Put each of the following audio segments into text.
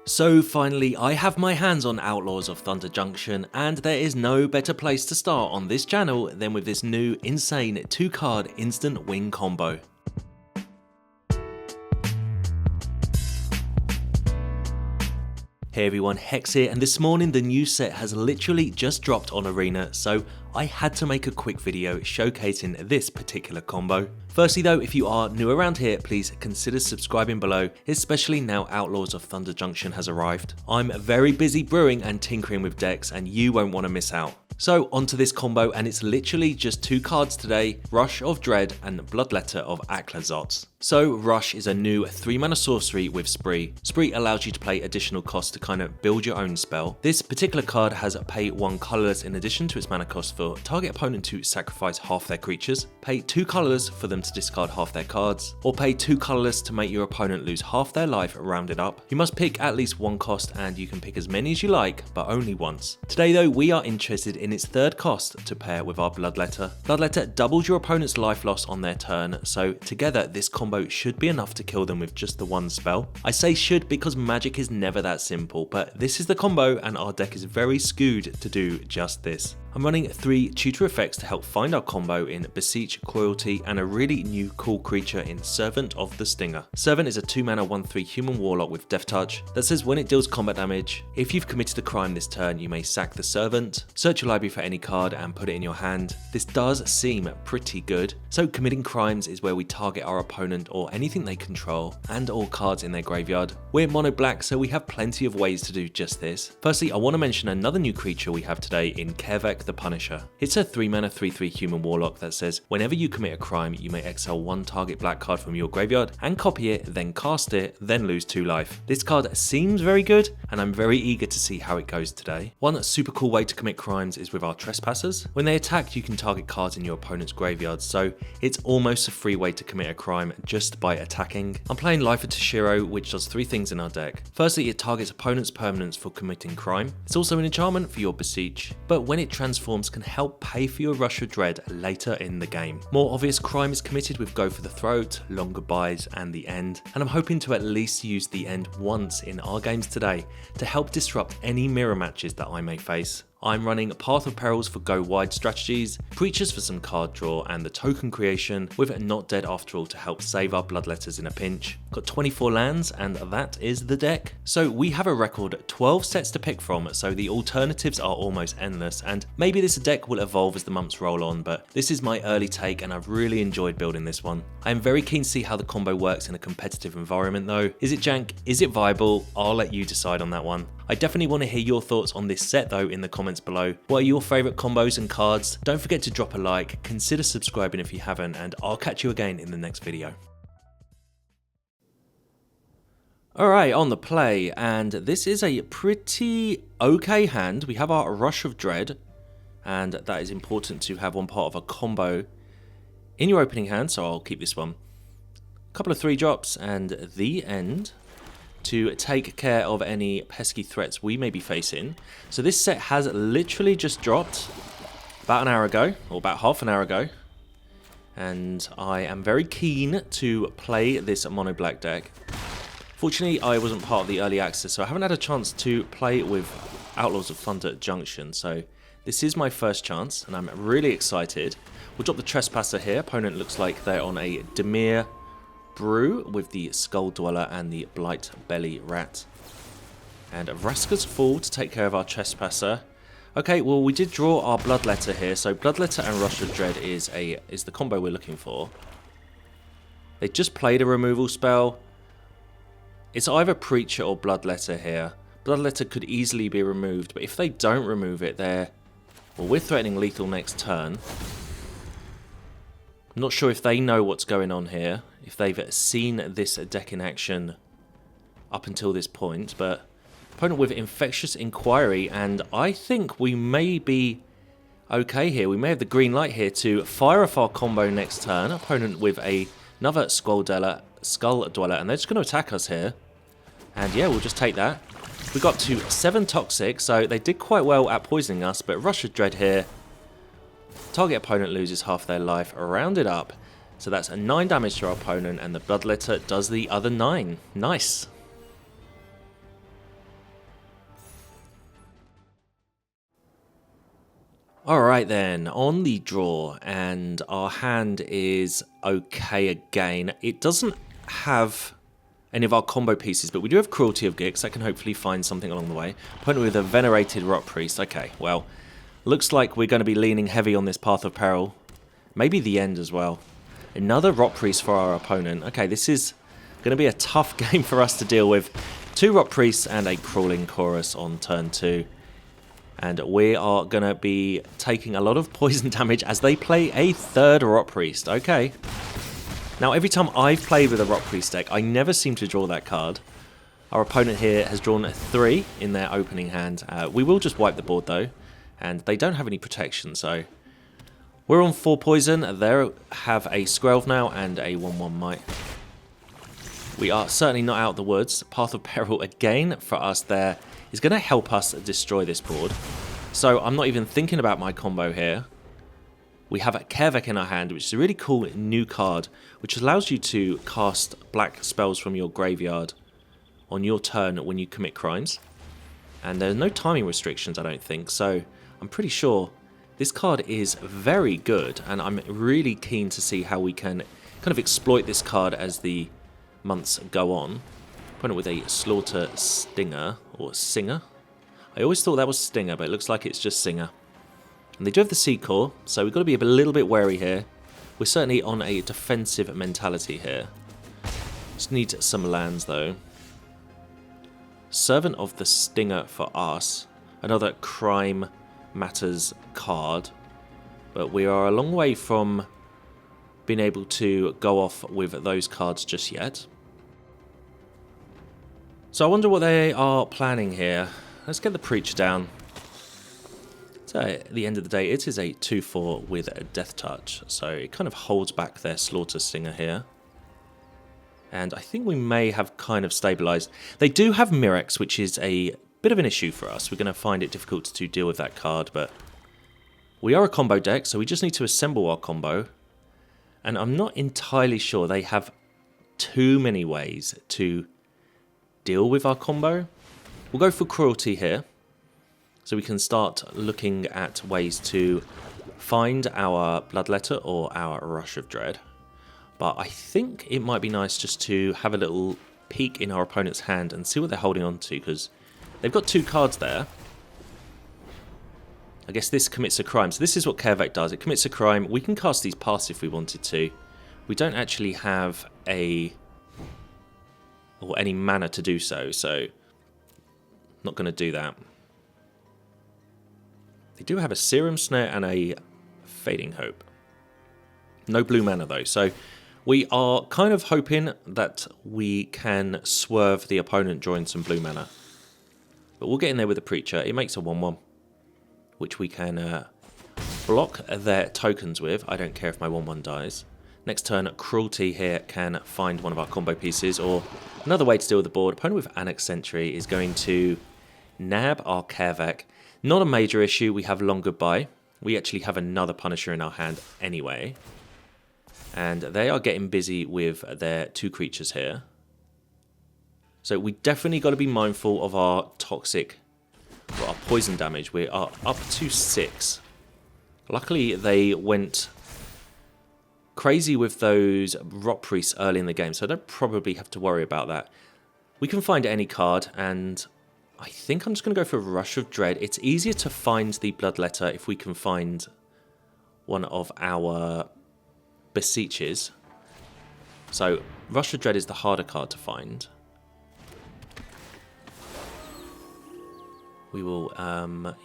So finally, I have my hands on Outlaws of Thunder Junction, and there is no better place to start on this channel than with this new insane 2-card instant win combo. Hey everyone, Hex here, and this morning the new set has literally just dropped on Arena, so I had to make a quick video showcasing this particular combo. Firstly though, if you are new around here, please consider subscribing below, especially now Outlaws of Thunder Junction has arrived. I'm very busy brewing and tinkering with decks, and you won't want to miss out. So onto this combo, and it's literally just 2 cards today, Rush of Dread and Bloodletter of Aclazotz. So Rush is a new 3-mana sorcery with Spree. Spree allows you to play additional costs to kind of build your own spell. This particular card has pay 1 colorless in addition to its mana cost for target opponent to sacrifice half their creatures, pay 2 colorless for them to discard half their cards, or pay 2 colorless to make your opponent lose half their life rounded up. You must pick at least 1 cost, and you can pick as many as you like, but only once. Today though, we are interested in its 3rd cost to pair with our Bloodletter. Bloodletter doubles your opponent's life loss on their turn, so together this combo should be enough to kill them with just the 1 spell. I say should because Magic is never that simple, but this is the combo and our deck is very skewed to do just this. I'm running 3 tutor effects to help find our combo in Beseech, Cruelty, and a really new cool creature in Servant of the Stinger. Servant is a 2-mana 1/3 human warlock with Death Touch that says when it deals combat damage, if you've committed a crime this turn, you may sack the Servant, search your library for any card and put it in your hand. This does seem pretty good. So committing crimes is where we target our opponent or anything they control, and all cards in their graveyard. We're mono black, so we have plenty of ways to do just this. Firstly, I want to mention another new creature we have today in Kevek the Punisher. It's a 3-mana 3/3 human warlock that says whenever you commit a crime, you may exile 1 target black card from your graveyard and copy it, then cast it, then lose 2 life. This card seems very good, and I'm very eager to see how it goes today. One super cool way to commit crimes is with our Trespassers. When they attack, you can target cards in your opponent's graveyard, so it's almost a free way to commit a crime just by attacking. I'm playing Life of Toshiro, which does 3 things in our deck. Firstly, it targets opponent's permanents for committing crime. It's also an enchantment for your Beseech, but when it transforms can help pay for your Rush of Dread later in the game. More obvious crime is committed with Go for the Throat, Long Goodbyes, and the End, and I'm hoping to at least use the End once in our games today to help disrupt any mirror matches that I may face. I'm running Path of Perils for go wide strategies, Preachers for some card draw, and the token creation with Not Dead After All to help save our Bloodletters in a pinch. Got 24 lands, and that is the deck. So we have a record 12 sets to pick from, so the alternatives are almost endless, and maybe this deck will evolve as the months roll on, but this is my early take and I've really enjoyed building this one. I am very keen to see how the combo works in a competitive environment though. Is it jank? Is it viable? I'll let you decide on that one. I definitely want to hear your thoughts on this set though in the comments below. What are your favourite combos and cards? Don't forget to drop a like, consider subscribing if you haven't, and I'll catch you again in the next video. Alright, on the play, and this is a pretty okay hand. We have our Rush of Dread, and that is important to have one part of a combo in your opening hand, so I'll keep this one. A couple of 3-drops and the End to take care of any pesky threats we may be facing. So this set has literally just dropped about an hour ago, or about half an hour ago, and I am very keen to play this mono black deck. Fortunately, I wasn't part of the early access, so I haven't had a chance to play with Outlaws of Thunder Junction, so this is my first chance, and I'm really excited. We'll drop the Trespasser here. Opponent looks like they're on a Dimir Brew with the Skull Dweller and the Blight Belly Rat. And Vraska's Fall to take care of our Trespasser. Okay, well we did draw our Bloodletter here, so Bloodletter and Rush of Dread is the combo we're looking for. They just played a removal spell. It's either Preacher or Bloodletter here. Bloodletter could easily be removed, but if they don't remove it, we're threatening lethal next turn. I'm not sure if they know what's going on here, if they've seen this deck in action up until this point, but opponent with Infectious Inquiry, and I think we may be okay here. We may have the green light here to fire off our combo next turn. Opponent with another Skull Dweller, and they're just going to attack us here. And yeah, we'll just take that. We got to 7 Toxic, so they did quite well at poisoning us, but Rush of Dread here. Target opponent loses half their life, rounded up. So that's a 9 damage to our opponent, and the Bloodletter does the other 9. Nice. Alright then, on the draw, and our hand is okay again. It doesn't have any of our combo pieces, but we do have Cruelty of Gix. I can hopefully find something along the way. Opponent with a Venerated Rot Priest. Okay, well, looks like we're going to be leaning heavy on this Path of Peril. Maybe the end as well. Another Rot Priest for our opponent. Okay, this is going to be a tough game for us to deal with. 2 Rot Priests and a Crawling Chorus on turn 2. And we are going to be taking a lot of poison damage as they play a 3rd Rot Priest. Okay. Now, every time I've played with a Rot Priest deck, I never seem to draw that card. Our opponent here has drawn 3 in their opening hand. We will just wipe the board, though. And they don't have any protection, so... We're on 4 poison. They have a Skrelv now and a 1/1 Might. We are certainly not out of the woods. Path of Peril again for us there is going to help us destroy this board. So I'm not even thinking about my combo here. We have a Kervek in our hand, which is a really cool new card, which allows you to cast black spells from your graveyard on your turn when you commit crimes. And there's no timing restrictions, I don't think, so I'm pretty sure this card is very good, and I'm really keen to see how we can kind of exploit this card as the months go on. Opponent with a Slaughter Stinger, or Singer. I always thought that was Stinger, but it looks like it's just Singer. And they do have the Sea Core, so we've got to be a little bit wary here. We're certainly on a defensive mentality here. Just need some lands, though. Servant of the Stinger for us. Another Crime Matters card. But we are a long way from being able to go off with those cards just yet. So I wonder what they are planning here. Let's get the Preacher down. So at the end of the day, it is a 2/4 with a Death Touch. So it kind of holds back their Slaughter Stinger here. And I think we may have kind of stabilized. They do have Mirex, which is a bit of an issue for us. We're going to find it difficult to deal with that card, but we are a combo deck, so we just need to assemble our combo. And I'm not entirely sure they have too many ways to deal with our combo. We'll go for Cruelty here, so we can start looking at ways to find our Bloodletter or our Rush of Dread. But I think it might be nice just to have a little peek in our opponent's hand and see what they're holding on to, because they've got 2 cards there. I guess this commits a crime. So this is what Kervek does. It commits a crime. We can cast these past if we wanted to. We don't actually have any mana to do so, so not going to do that. They do have a Serum Snare and a Fading Hope. No blue mana though, so we are kind of hoping that we can swerve the opponent drawing some blue mana. But we'll get in there with the Preacher. It makes a 1/1, which we can block their tokens with. I don't care if my 1/1 dies. Next turn, Cruelty here can find one of our combo pieces, or another way to deal with the board. Opponent with Annex Sentry is going to nab our Kervek. Not a major issue. We have Long Goodbye. We actually have another Punisher in our hand anyway. And they are getting busy with their 2 creatures here. So we definitely got to be mindful of our toxic, or our poison damage. We are up to 6. Luckily, they went crazy with those Rot Priests early in the game, so I don't probably have to worry about that. We can find any card, and I think I'm just going to go for Rush of Dread. It's easier to find the Bloodletter if we can find one of our Beseeches. So Rush of Dread is the harder card to find. We will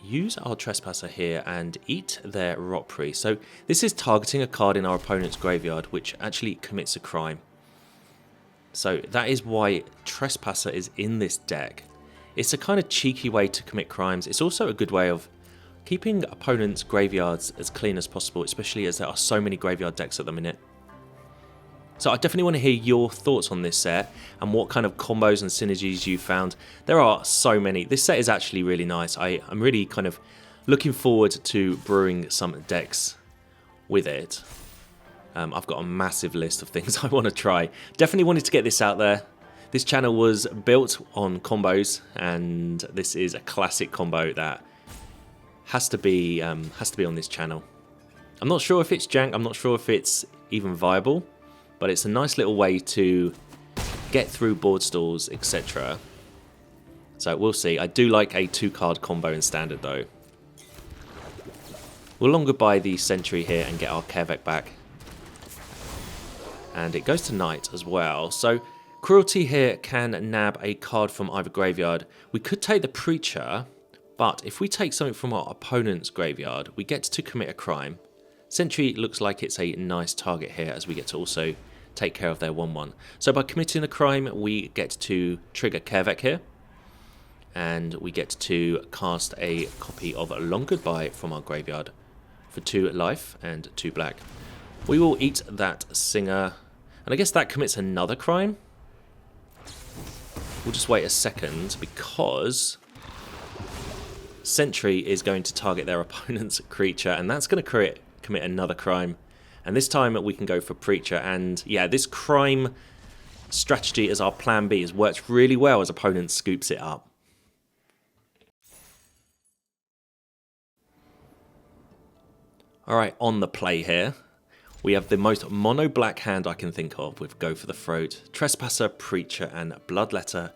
use our Trespasser here and eat their Rot Priest. So this is targeting a card in our opponent's graveyard, which actually commits a crime. So that is why Trespasser is in this deck. It's a kind of cheeky way to commit crimes. It's also a good way of keeping opponents' graveyards as clean as possible, especially as there are so many graveyard decks at the minute. So I definitely want to hear your thoughts on this set and what kind of combos and synergies you found. There are so many. This set is actually really nice. I'm really kind of looking forward to brewing some decks with it. I've got a massive list of things I want to try. Definitely wanted to get this out there. This channel was built on combos, and this is a classic combo that has to be on this channel. I'm not sure if it's jank, I'm not sure if it's even viable, but it's a nice little way to get through board stalls, etc. So we'll see. I do like a 2-card combo in Standard though. We'll longer buy the Sentry here and get our Kevek back. And it goes to Knight as well. So Cruelty here can nab a card from either graveyard. We could take the Preacher, but if we take something from our opponent's graveyard, we get to commit a crime. Sentry looks like it's a nice target here, as we get to also take care of their 1/1. So by committing a crime, we get to trigger Kevek here. And we get to cast a copy of Long Goodbye from our graveyard for 2 life and 2 black. We will eat that Singer, and I guess that commits another crime. We'll just wait a second because Sentry is going to target their opponent's creature, and that's going to commit another crime. And this time we can go for Preacher, and yeah, this crime strategy as our plan B has worked really well as opponent scoops it up. Alright, on the play here, we have the most mono-black hand I can think of with Go for the Throat, Trespasser, Preacher, and Bloodletter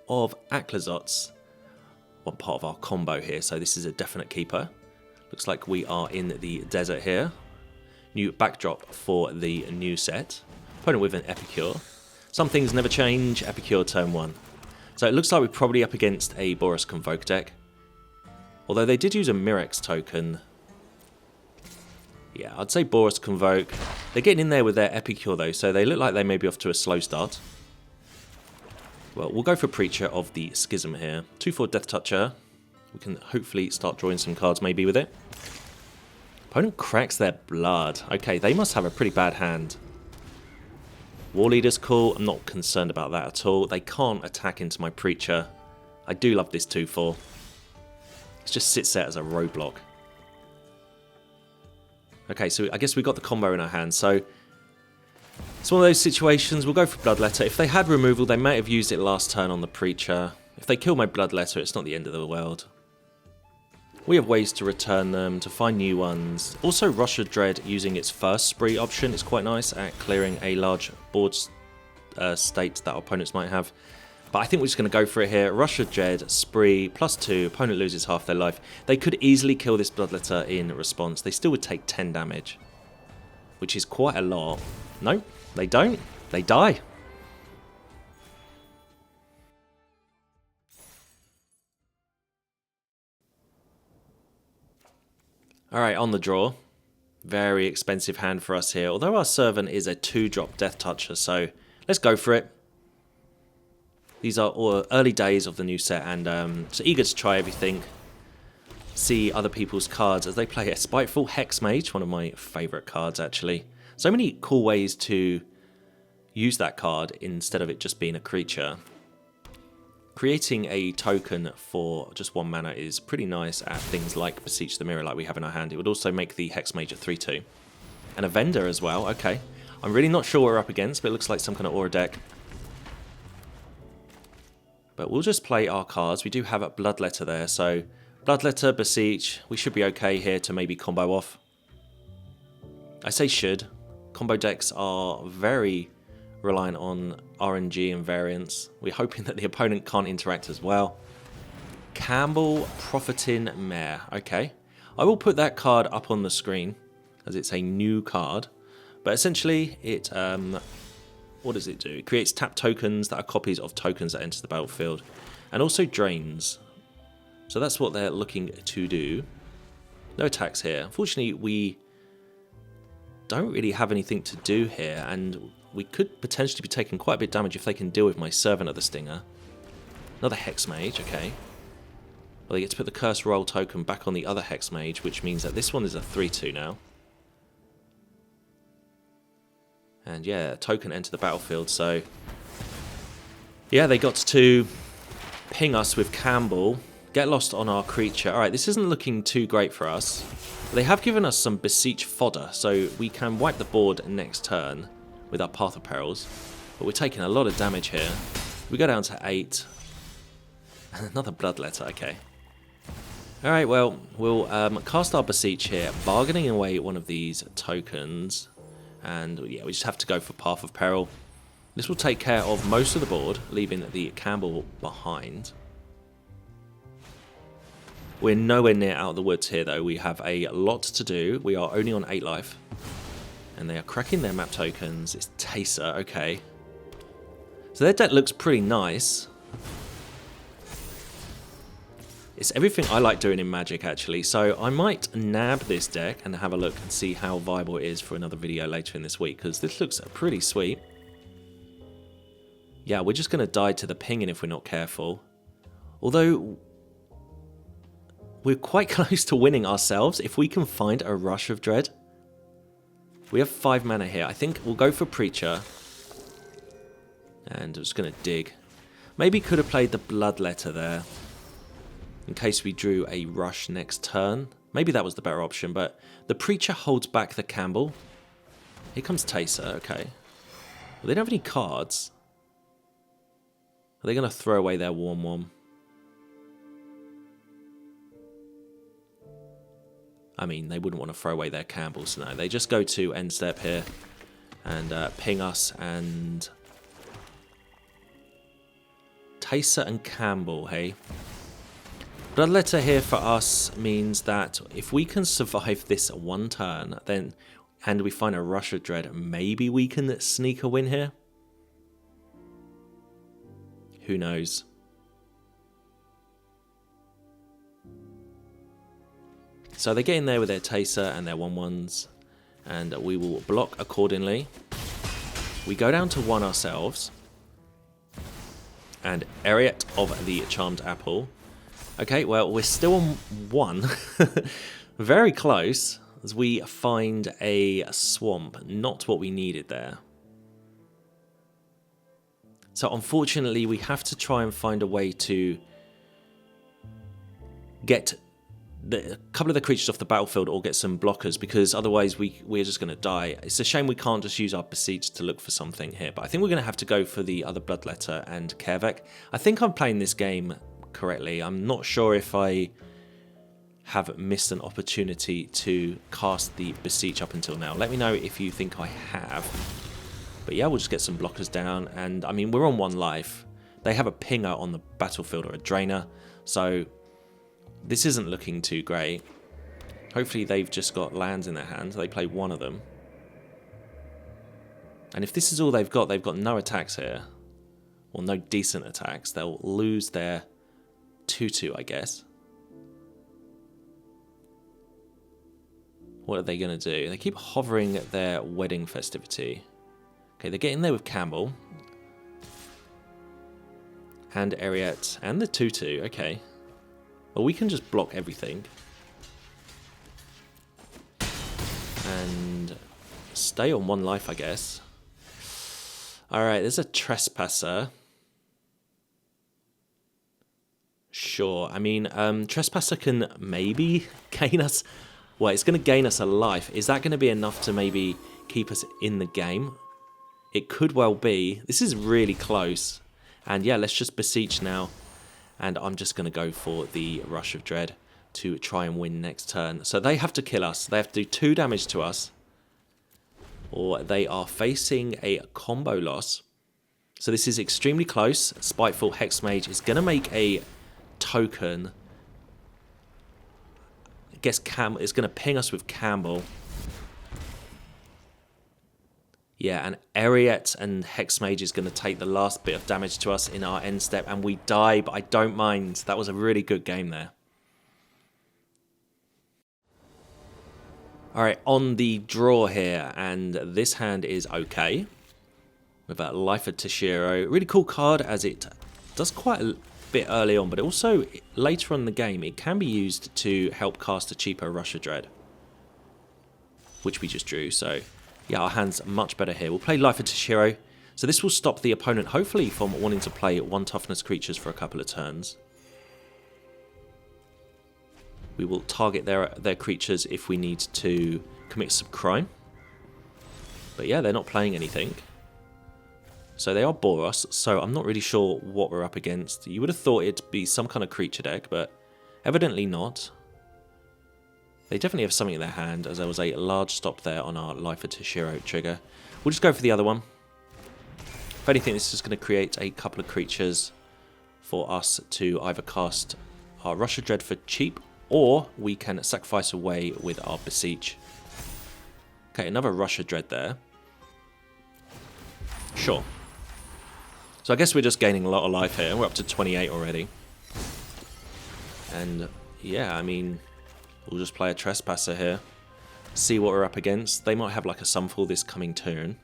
of Aclazotz. One part of our combo here, so this is a definite keeper. Looks like we are in the desert here. New backdrop for the new set. Opponent with an Epicure. Some things never change, Epicure turn 1. So it looks like we're probably up against a Boros Convoke deck. Although they did use a Mirex token. Yeah, I'd say Boros Convoke. They're getting in there with their Epicure though, so they look like they may be off to a slow start. Well, we'll go for Preacher of the Schism here. 2/4 Death Toucher. We can hopefully start drawing some cards maybe with it. Opponent cracks their blood. Okay, they must have a pretty bad hand. War Leader's cool. I'm not concerned about that at all. They can't attack into my Preacher. I do love this 2/4. It just sits there as a roadblock. Okay, so I guess we got the combo in our hand. So it's one of those situations. We'll go for Bloodletter. If they had removal, they might have used it last turn on the Preacher. If they kill my Bloodletter, it's not the end of the world. We have ways to return them, to find new ones. Also, Rush of Dread using its first spree option is quite nice at clearing a large board state that our opponents might have. But I think we're just going to go for it here. Rush of Dread, spree, +2, opponent loses half their life. They could easily kill this Bloodletter in response. They still would take 10 damage, which is quite a lot. No, they don't. They die. Alright, on the draw. Very expensive hand for us here. Although our Servant is a 2-drop Death Toucher, so let's go for it. These are all early days of the new set, and so eager to try everything. See other people's cards as they play a Spiteful Hex Mage, one of my favourite cards actually. So many cool ways to use that card instead of it just being a creature. Creating a token for just 1 mana is pretty nice at things like Beseech the Mirror like we have in our hand. It would also make the Hex Mage a 3/2. And a Vendor as well, okay. I'm really not sure what we're up against, but it looks like some kind of Aura deck. But we'll just play our cards. We do have a Bloodletter there, so Bloodletter, Beseech, we should be okay here to maybe combo off. I say should. Combo decks are very reliant on RNG and variance. We're hoping that the opponent can't interact as well. Campbell, Profiting Mare. Okay. I will put that card up on the screen as it's a new card. But essentially, it what does it do? It creates tap tokens that are copies of tokens that enter the battlefield. And also drains. So that's what they're looking to do. No attacks here. Unfortunately, we don't really have anything to do here. And we could potentially be taking quite a bit of damage if they can deal with my Servant of the Stinger. Another Hex Mage, okay. Well, they get to put the Curse Roll token back on the other Hex Mage, which means that this one is a 3/2 now. And yeah, token enter the battlefield, so yeah, they got to ping us with Campbell, get lost on our creature. Alright, this isn't looking too great for us. They have given us some Beseech fodder, so we can wipe the board next turn with our Path of Perils. But we're taking a lot of damage here. We go down to 8. And another Bloodletter, okay. Alright, well, we'll cast our Beseech here, bargaining away one of these tokens. And yeah, we just have to go for Path of Peril. This will take care of most of the board, leaving the Campbell behind. We're nowhere near out of the woods here, though. We have a lot to do. We are only on 8 life. And they are cracking their map tokens. It's Taser, okay. So their deck looks pretty nice. It's everything I like doing in Magic, actually. So I might nab this deck and have a look and see how viable it is for another video later in this week, because this looks pretty sweet. Yeah, we're just going to die to the pinging if we're not careful. Although, we're quite close to winning ourselves if we can find a Rush of Dread. We have 5 mana here. I think we'll go for Preacher. And I'm just going to dig. Maybe could have played the Bloodletter there, in case we drew a rush next turn. Maybe that was the better option, but the Preacher holds back the Campbell. Here comes Taser, okay. Well, they don't have any cards. Are they going to throw away their 1/1? I mean, they wouldn't want to throw away their Campbells, no. They just go to end step here and ping us, and Taser and Campbell, hey? Bloodletter here for us means that if we can survive this one turn, then and we find a Rush of Dread, maybe we can sneak a win here. Who knows? So they get in there with their Taser and their 1/1s, and we will block accordingly. We go down to 1 ourselves, and Ariat of the Charmed Apple. Okay, well, we're still on 1. Very close, as we find a swamp. Not what we needed there. So unfortunately, we have to try and find a way to get a couple of the creatures off the battlefield or get some blockers, because otherwise we're just going to die. It's a shame we can't just use our Beseech to look for something here, but I think we're going to have to go for the other Bloodletter and Kervek. I think I'm playing this game correctly. I'm not sure if I have missed an opportunity to cast the Beseech up until now. Let me know if you think I have. But yeah, we'll just get some blockers down, and I mean, we're on 1 life. They have a pinger on the battlefield or a drainer, so this isn't looking too great. Hopefully they've just got lands in their hand. They play 1 of them. And if this is all they've got no attacks here. Or no decent attacks. They'll lose their 2/2, I guess. What are they going to do? They keep hovering their wedding festivity. Okay, they're getting there with Campbell. And Ariat. And the 2/2, okay. Well, we can just block everything. And stay on 1 life, I guess. Alright, there's a Trespasser. Sure, I mean, Trespasser can maybe gain us... Well, it's going to gain us a life. Is that going to be enough to maybe keep us in the game? It could well be. This is really close. And yeah, let's just Beseech now. And I'm just going to go for the Rush of Dread to try and win next turn. So they have to kill us. They have to do 2 damage to us. Or they are facing a combo loss. So this is extremely close. Spiteful Hexmage is going to make a token. I guess it's going to ping us with Campbell. Yeah, and Ariat and Hexmage is going to take the last bit of damage to us in our end step, and we die, but I don't mind. That was a really good game there. Alright, on the draw here, and this hand is okay. With a Life of Toshiro. Really cool card, as it does quite a bit early on, but also later on in the game, it can be used to help cast a cheaper Rush of Dread. Which we just drew, so... Yeah, our hand's much better here. We'll play Life of Toshiro. So this will stop the opponent, hopefully, from wanting to play 1 toughness creatures for a couple of turns. We will target their creatures if we need to commit some crime. But yeah, they're not playing anything. So they are Boros, so I'm not really sure what we're up against. You would have thought it'd be some kind of creature deck, but Evidently not. They definitely have something in their hand, as there was a large stop there on our Life of Toshiro trigger. We'll just go for the other one. If anything, this is going to create a couple of creatures for us to either cast our Rush of Dread for cheap, or we can sacrifice away with our Beseech. Okay, another Rush of Dread there. Sure. So I guess we're just gaining a lot of life here. We're up to 28 already. And yeah, I mean, we'll just play a Trespasser here. See what we're up against. They might have like a Sunfall this coming turn.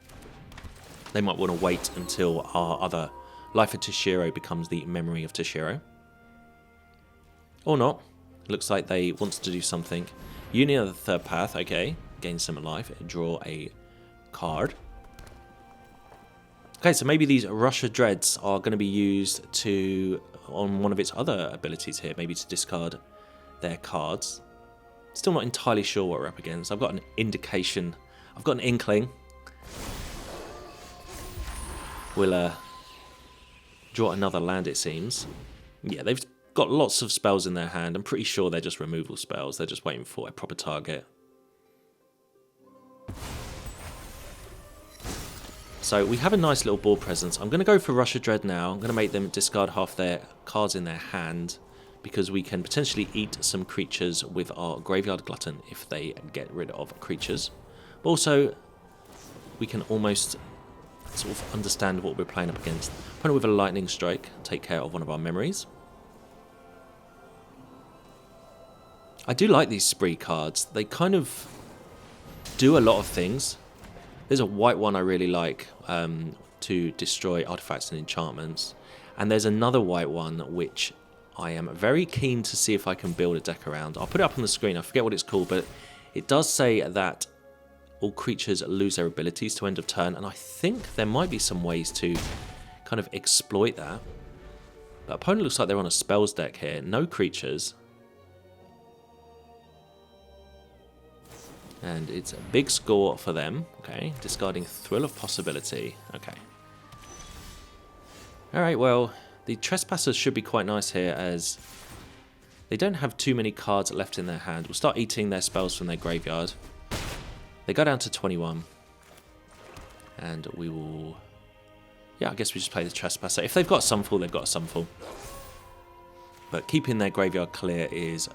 They might want to wait until our other Life of Toshiro becomes the Memory of Toshiro. Or not. Looks like they want to do something. Union of the Third Path, okay. Gain some life. Draw a card. Okay, so maybe these Rush of Dreads are going to be used to on one of its other abilities here. Maybe to discard their cards. Still not entirely sure what we're up against. I've got an indication. I've got an inkling. We'll draw another land, it seems. Yeah, they've got lots of spells in their hand. I'm pretty sure they're just removal spells. They're just waiting for a proper target. So we have a nice little board presence. I'm going to go for Rush of Dread now. I'm going to make them discard half their cards in their hand, because we can potentially eat some creatures with our Graveyard Glutton if they get rid of creatures. But also, we can almost sort of understand what we're playing up against. Opponent with a Lightning Strike, take care of one of our memories. I do like these spree cards. They kind of do a lot of things. There's a white one I really like to destroy artifacts and enchantments. And there's another white one which I am very keen to see if I can build a deck around. I'll put it up on the screen. I forget what it's called, but it does say that all creatures lose their abilities to end of turn, and I think there might be some ways to kind of exploit that. But opponent looks like they're on a spells deck here. No creatures. And it's a big score for them. Okay, discarding Thrill of Possibility. Okay. Alright, well, the Trespassers should be quite nice here, as they don't have too many cards left in their hand. We'll start eating their spells from their graveyard. They go down to 21. And we will... yeah, I guess we just play the Trespasser. If they've got a Sunfall, they've got a Sunfall. But keeping their graveyard clear is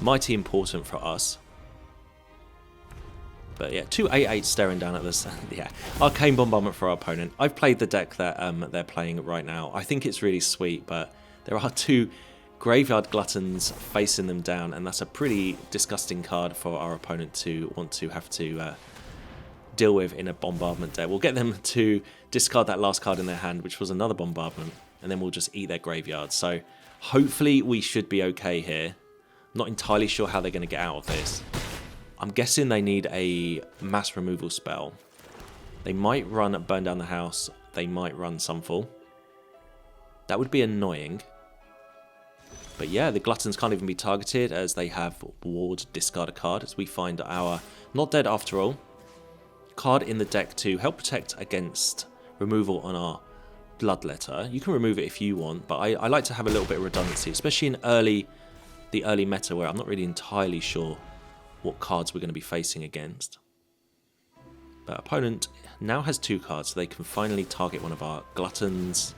mighty important for us. But yeah, 2 8/8 staring down at this. Yeah, Arcane Bombardment for our opponent. I've played the deck that they're playing right now. I think it's really sweet, but there are 2 Graveyard Gluttons facing them down, and that's a pretty disgusting card for our opponent to want to have to deal with in a bombardment deck. We'll get them to discard that last card in their hand, which was another bombardment, and then we'll just eat their graveyard. So hopefully we should be okay here. I'm not entirely sure how they're going to get out of this. I'm guessing they need a mass removal spell. They might run Burn Down the House. They might run Sunfall. That would be annoying. But yeah, the Gluttons can't even be targeted, as they have Ward, discard a card, as we find our Not Dead After All card in the deck to help protect against removal on our Bloodletter. You can remove it if you want, but I like to have a little bit of redundancy, especially in the early meta, where I'm not really entirely sure what cards we're going to be facing against. But opponent now has 2 cards, so they can finally target one of our Gluttons.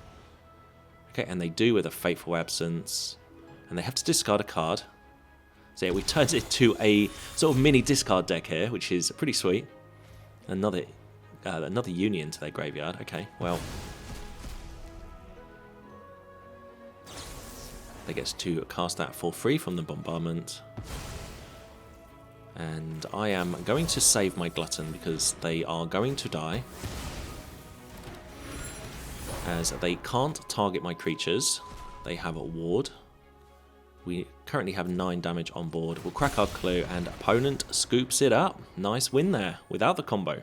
Okay, and they do with a Fateful Absence. And they have to discard a card. So yeah, we turned it into a sort of mini discard deck here, which is pretty sweet. Another union to their graveyard. Okay, well, they get to cast that for free from the bombardment. And I am going to save my Glutton, because they are going to die, as they can't target my creatures. They have a ward. We currently have 9 damage on board. We'll crack our clue, and opponent scoops it up. Nice win there without the combo.